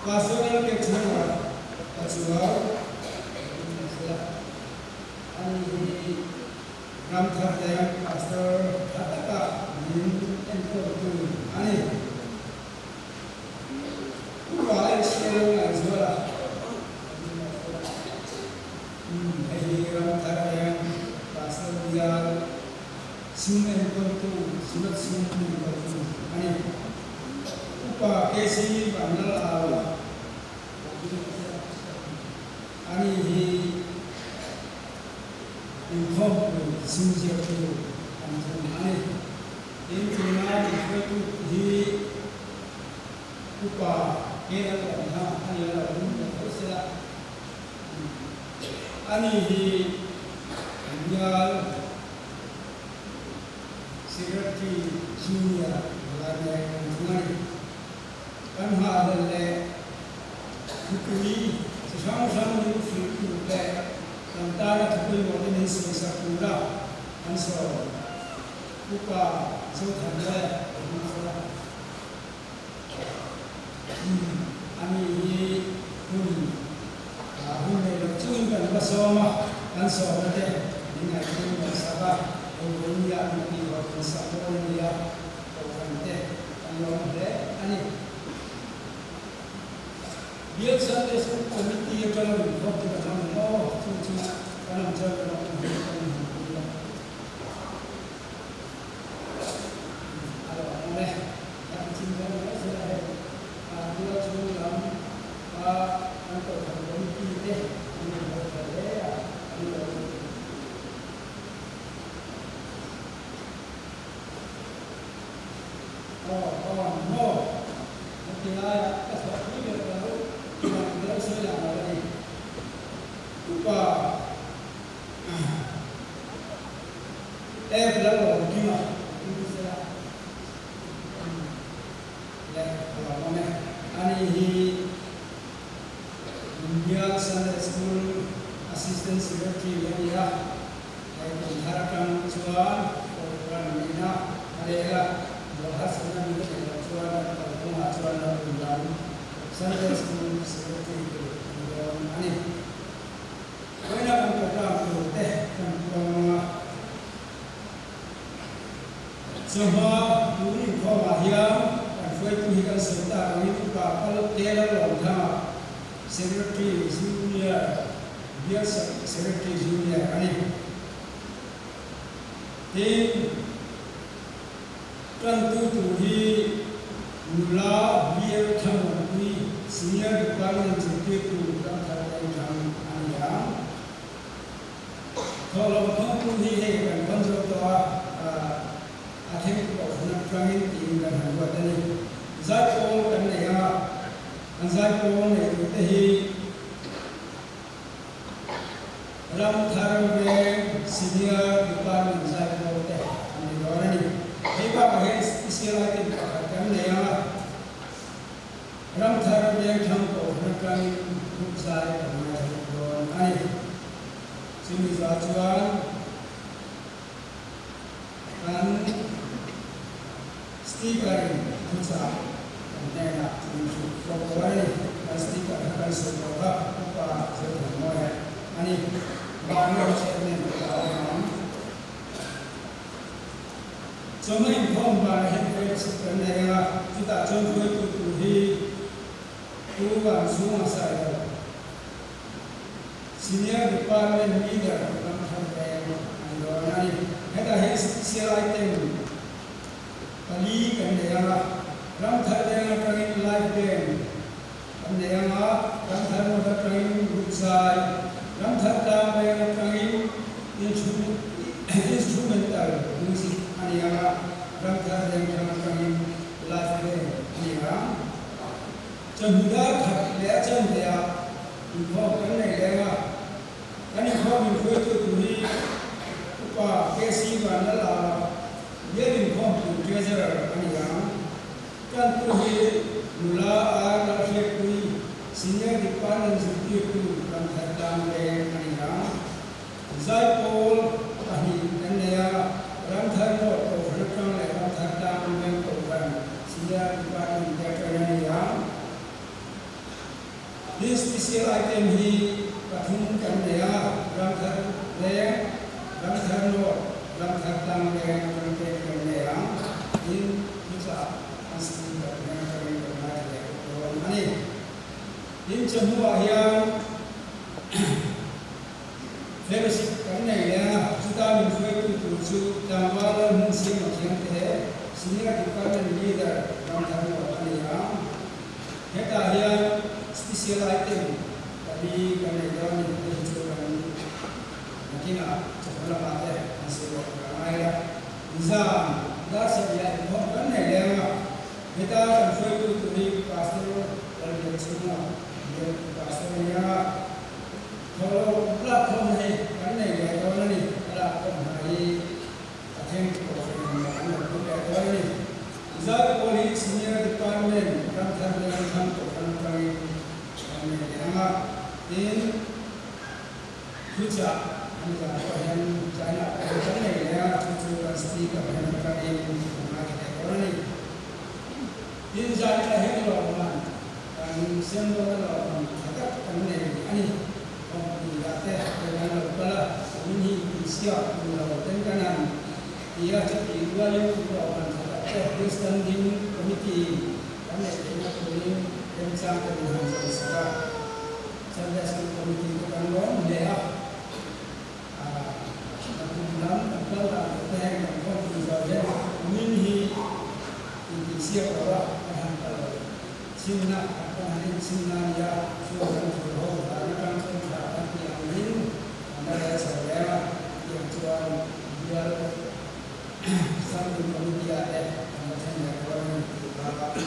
pastoral ke chunga achua ani ram thar dayam pastor hataka nin enko tu ani wala share la zola ai ram thar dayam pastor dia sim enko tu surat sim enko tu ani upa kesi banal awa ani hi inform sinjia tu ani in china tu hi upa kena ha ani la tu sila ani hi dia secretary junior lagi ngani kan ha dalle kukui sang ni fitu le tantara kukui modern sesa pura anso upa so thanda ani hun hun le chun kan basoma anso de ninga kun saba dunia ni wa sabo dia orante ano de ani dia Sunday school committee yang kalau buat kita dalam no cuma dalam cara kalau oleh yang cinta mereka sudah dua dalam untuk committee deh ini berjaya no mungkin lah sesuatu yang baru kita saya yang ada lupa belum gimana itu saya kalau mana ani dunia Sunday school assistant secretary yang ya mengharapkan cuan orang Mina adalah bahas dengan kita cuan atau cuan dan Sunday school secretary ani banyak program itu kan semua ini kau bahagia dan saya tuhikan serta kami juga kalau tiada orang secretary junior dia secretary junior ani tim tentu tuhi mula biar kamu ini senior department secretary dan kawan-kawan anda kalau kamu ini kan konsul tua akhir nak kami tinggal buat ini zat pun kan ya zat pun itu teh ram tharbe senior department zat pun teh ini orang ini hebat bagai istilah itu kan ya ram tharbe tham ko kan zat pun ini sini zajuan kan stiker pusat dan untuk program stiker akan sebuah apa semuanya ini bangun cermin dalam cuma inform bahwa sebenarnya kita contoh itu di tuan semua saya senior department leader dalam hal ini ada siapa itu kali kan dia ram thar dia kami live game kan dia ram thar mo kami group sai ram thar da dia kami instrumental music ani ram thar dia kami live game ani Jangan thar dia jangan dia info kan dia kan info itu tuh apa kesi mana lah dia info tu treasure ani kan tu mula akhir kui senior department secretary kan hadam le ani zai pol ani kan dia ram thar mo to rakang le ram thar dam le to kan senior department secretary ani special item hi pathum kan nea ram thar le ram thar no ram thar tang le ram te kan nea in isa asli kan nea kan nea le ko ani in chamua hian fellowship kan nei le chuta min foi tu chu tangwala mun sim ma khian te senior department leader ram thar no ani ha heta hian special item tadi kan jalan ini cuman mungkin sekolah mata hasil ramai lah exam dah sedia itu kan ada kita sampai itu di pastor dan semua dia pastornya kalau platform ni kan ada kalau ni ada pemahari akhir program yang ada kalau ni exam polis senior department kan terlihat kan kami Nama in future anda yang China akan ya future pasti akan kami mengenai ekonomi. In China ini orang dan semua orang agak kami ini komunikasi dengan kepala ini siap melakukan kanan. Ia jadi dua orang agak standing committee kami dengan kami yang sangat berhasil sekarang. Saya sedang komiti kandungan dia, aku bilang kalau ada yang komiti saja, ini siapa orang akan kalau Cina akan hari Cina ya sudah berhubung dengan kerajaan yang ini, anda saya yang tuan dia sambil komiti ada, anda saya orang berapa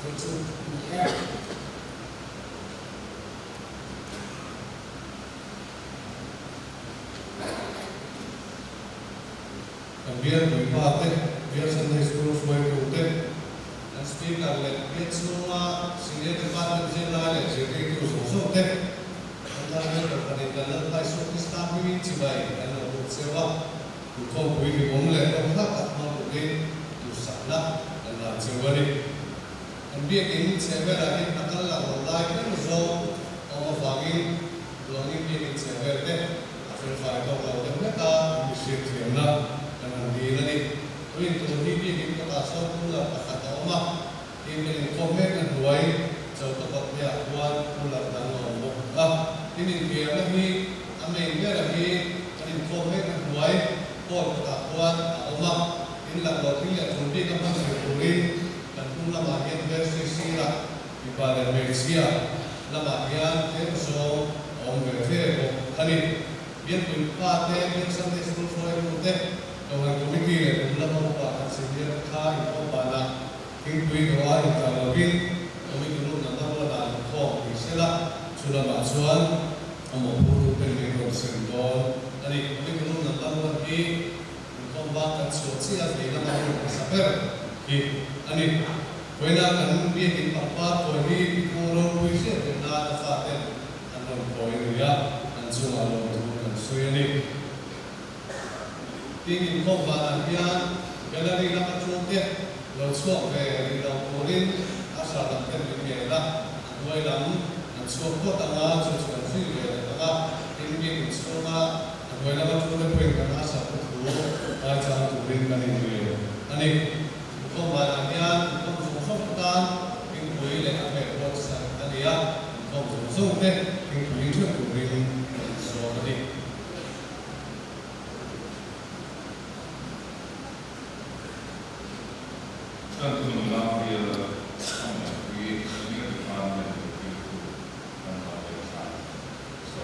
tekstur dia. Biar berpate, biar Sunday school foi kute, dan speaker le, biar semua senior department general le, jadi itu sosok deh. Anda biar berkaitan dengan isu Islam ini cibai, anda bersewa, untuk bagi bomle, orang tak mahu bagi usahlah dan cewari. Dan biar ini cewek lagi nakal lah, orang itu so, orang bagi, orang ini biar cewek deh, after fight orang itu mereka bisa tiada. Di nani, tuin tu ni di kita asal pula kata oma, ini komen dan buai, jauh tempat dia buat pula dan ngomong. Ini dia lagi, amin dia lagi, ini komen dan buai, pol kata buat oma, ini lah buat dia tu di kamar sekolah dan pula bagian versi sirah di pada Malaysia, lah bagian terso om versi, ini biar pun pada biar sampai school for itu. Orang komiti le belum apa senior kai apa king tui doa kita lagi komiti lu nanti lu dah kau bisa sudah masuk mau puluh pengen sentuh tadi komiti lu nanti lu lagi kau bahkan sosial dia nak sabar ani kau nak kan dia di apa kau di kurung bisa benar dapat anda kau ini ya anjung alam tu kan so ini Tingin ko ba yan galeri na katsuke losok ke ridau kurin asal dapat dimela dua lam ansok ko tanga susun sih tanga tingin susunga dua lam katsuke pun kan asal tu aja kurin kan ini ani ko ba yan ko sosok kan tingin kurin le apa bosan tadi ya ko sosok ke tingin kurin so tadi Tanto no lado e a e a minha família que não vai pensar só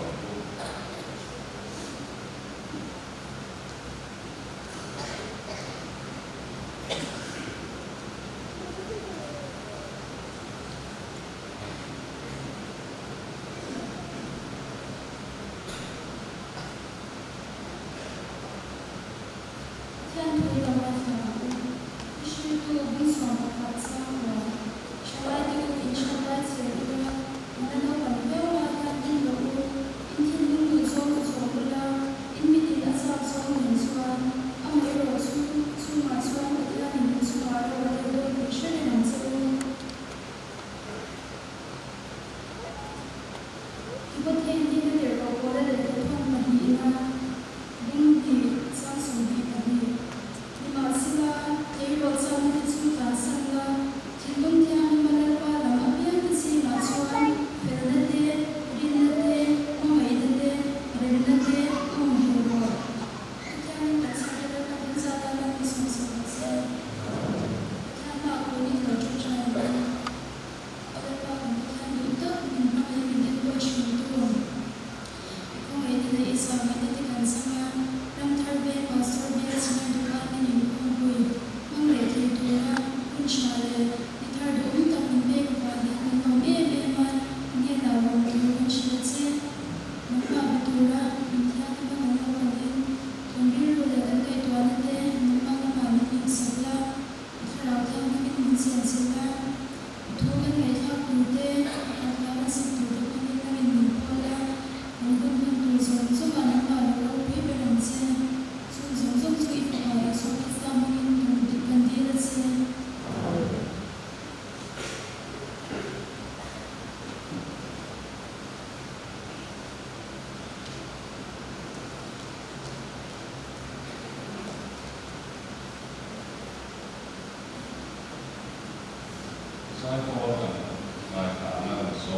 Slide forward and slide down. So,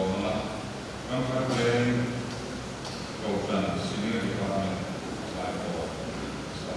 I'm going go down the senior department. Slide forward. So,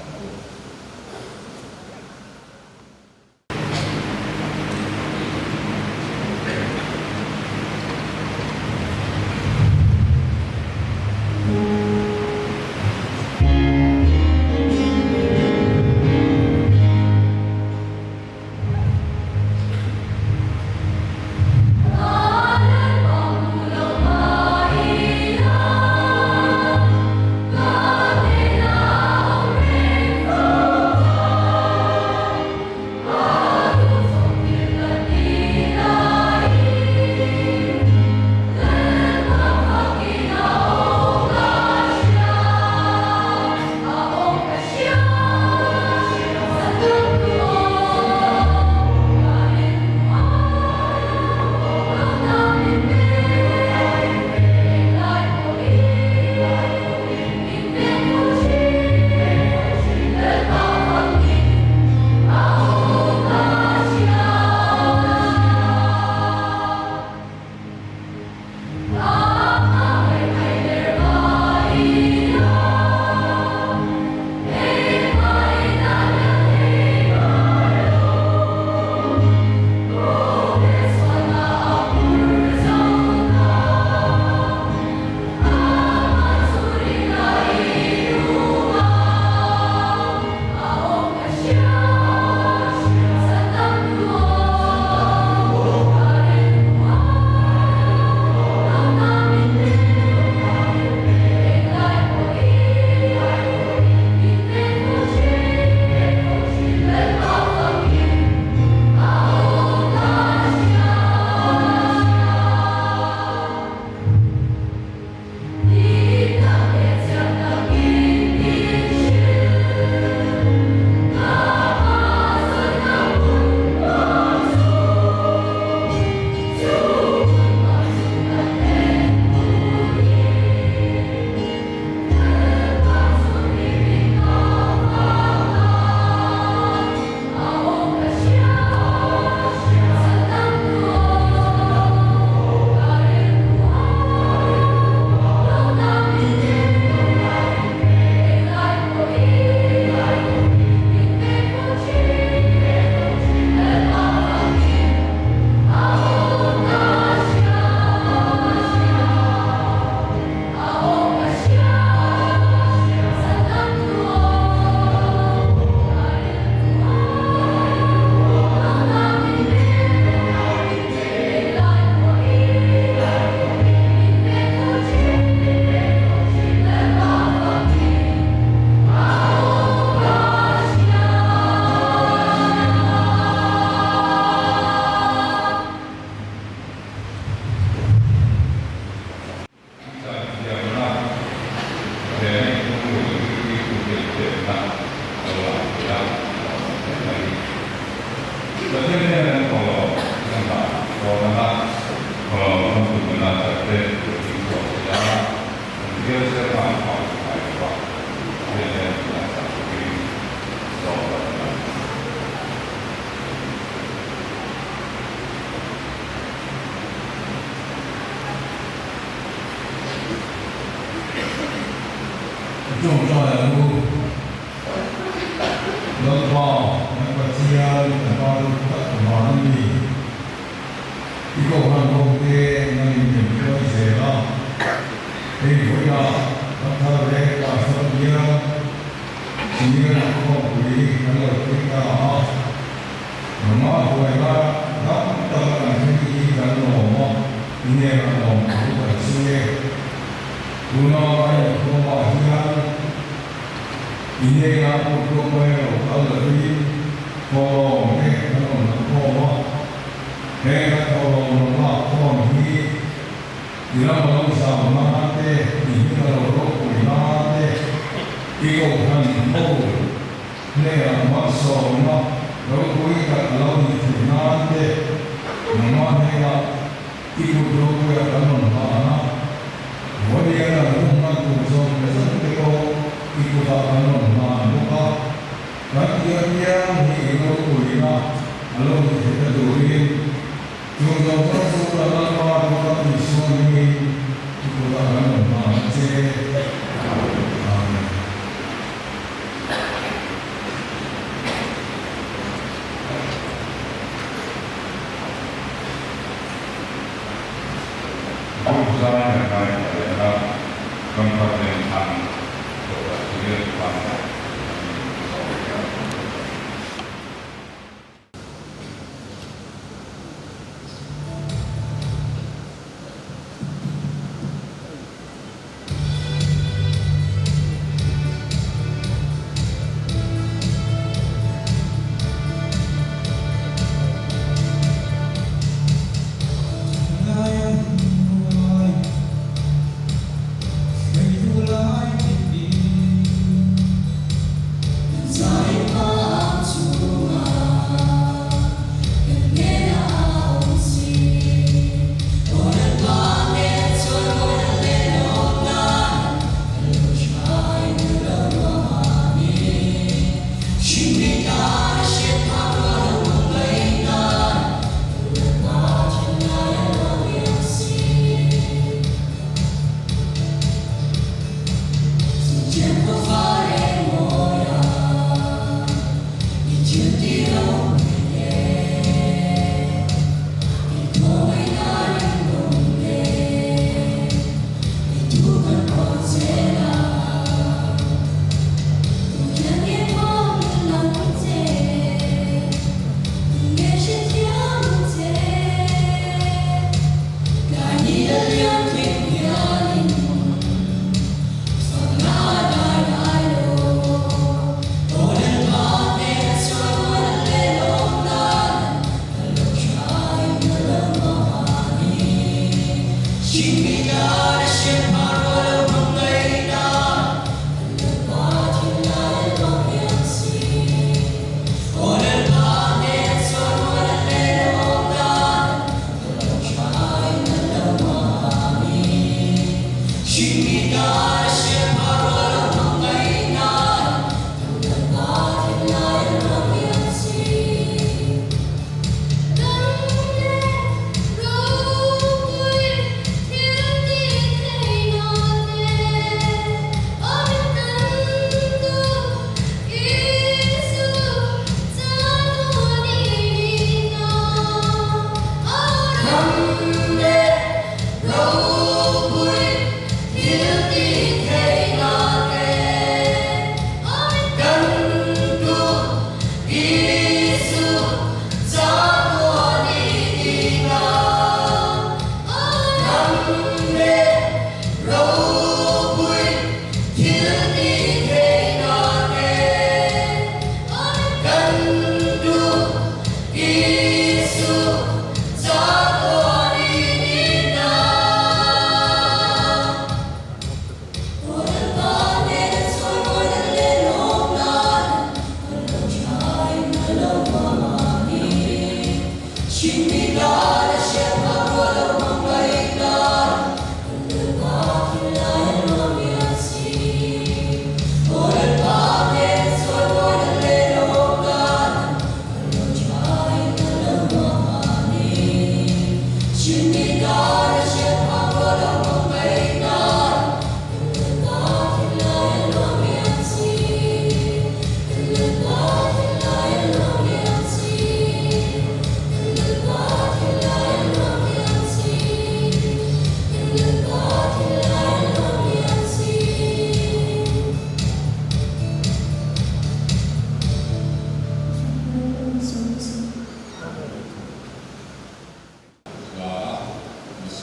ผู้สร้างในการนะครับกำลังเป็นทางตัวที่เรียกว่าสองครับ ส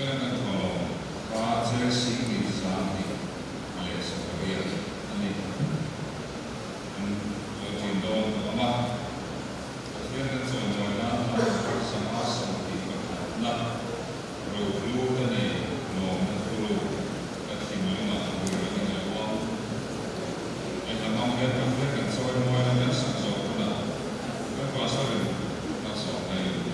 Meidän tuolla Raatselle Singin saanti Alessa Korea. Niin. Jokin tuon oma. Sieltä se on noin antaa maassa mutta ruuhluuteni noin tulu. Että minä kuitenkin on. Että mä oon kerran soin muiden messään soittuna. Joka soin tasoa meille.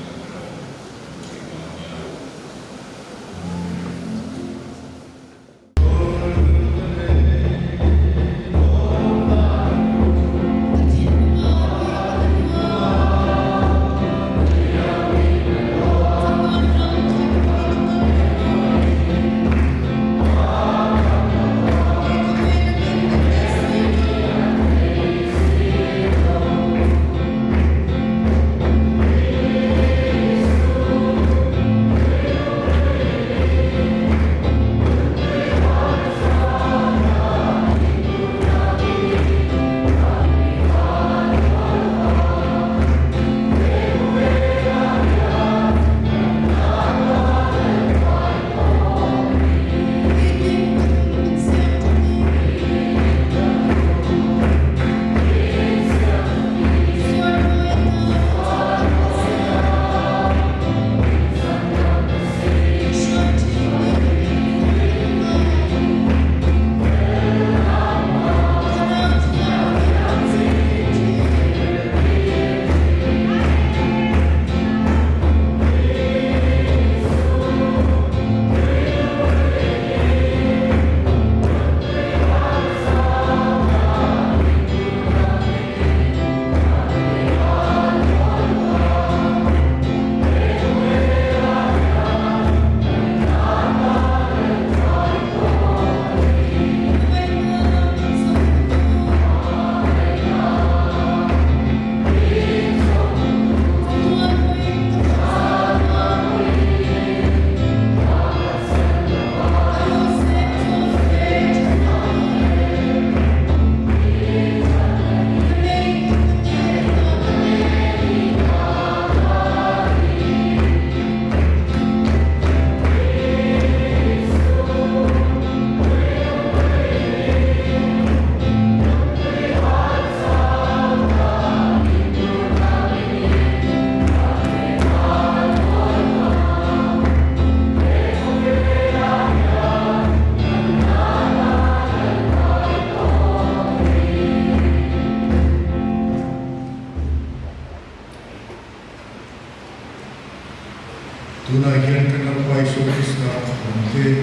Tunaihan kenalpaisuudesta on te,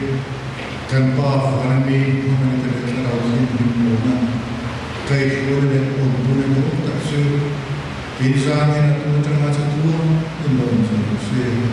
kan paafarmi humanitaarinen rauhan himmuuna. Kaikille on tunnettu ottaksi, piisaan ja tuotan maassa tuon, ilman se